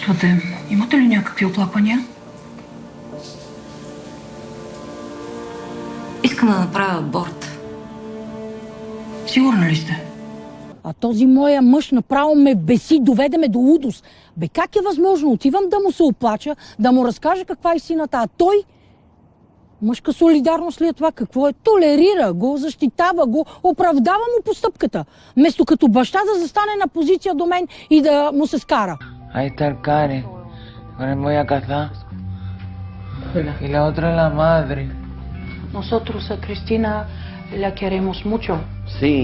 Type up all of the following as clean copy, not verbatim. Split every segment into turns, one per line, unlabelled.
почувствате? Имате ли някакви оплаквания?
Искам да направя аборт.
Сигурна ли сте?
А този моя мъж направо ме беси, доведе ме до лудост. Бе, как е възможно? Отивам да му се оплача, да му разкажа каква е истината, а той... Мъжка солидарност ли е това? Какво е? Толерира го, защитава го, оправдава му постъпката. Вместо като баща да застане на позиция до мен и да му се скара.
Ahí está el Karen, con el voy a cazar. Y la otra es la madre.
Nosotros a Cristina la queremos mucho.
Sí,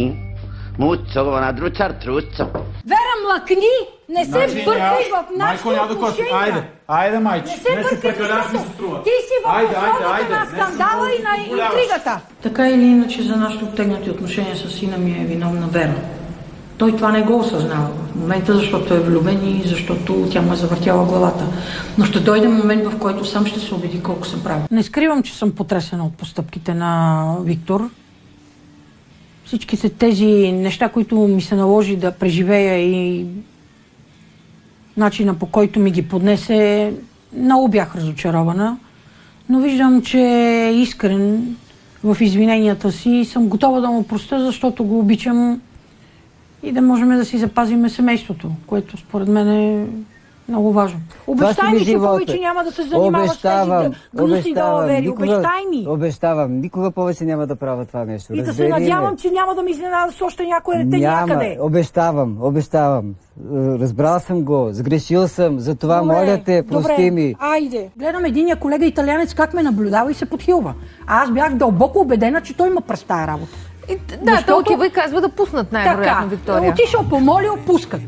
mucho, como una trucha al trucho.
Вера, млъкни! Не се бъркай в нашите отношения!
Айде, майче.
Не се бъркай, защото ти си в основата на скандала и на интригата.
Така или иначе за нашите оттегнати отношения с сина ми е виновна Вера. Той това не го осъзнава в момента, защото е влюбен и защото тя му е завъртяла главата. Но ще дойде момент, в който сам ще се убеди колко съм прав. Не скривам, че съм потресена от постъпките на Виктор. Всички са тези неща, които ми се наложи да преживея и начина, по който ми ги поднесе, много бях разочарована. Но виждам, че е искрен в извиненията си и съм готова да му простя, защото го обичам и да можем да си запазим семейството, което според мен е много важно. Обещай ми, че повече няма да се занимаваш с тези гнусни далавери. Обещай ми!
Обещавам. Никога повече няма да правя това нещо.
И да се надявам, че няма да ми изненада с още някое дете някъде.
Обещавам. Разбрал съм го, сгрешил съм, затова моля те, прости ми.
Айде. Гледам единия колега италианец как ме наблюдава и се подхилва. А аз бях дълбоко убедена, че той има през тая работа.
Да, той отива и казва да пуснат най-вероятно Виктория.
Отишъл, помолил, пускат.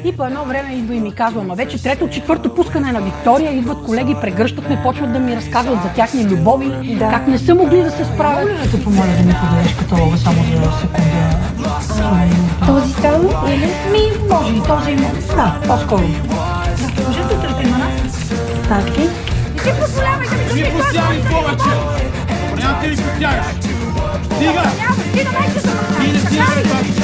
И по едно време идва и ми казва, ама вече трето, четвърто пускане на Виктория, идват колеги, прегръщат ме, почват да ми разказват за тяхни любови, как не са могли да се справят.
Моля да те помоля да ми подадеш каталога само за секунда.
Този там или? Може и този има. Да, по-скоро. Разположете търпимана. Тази. Не си позволявай да ми да се
Пустявай повече! Няма ти ли пустяваш? Стига!
Ти да вече да
Ти не стига,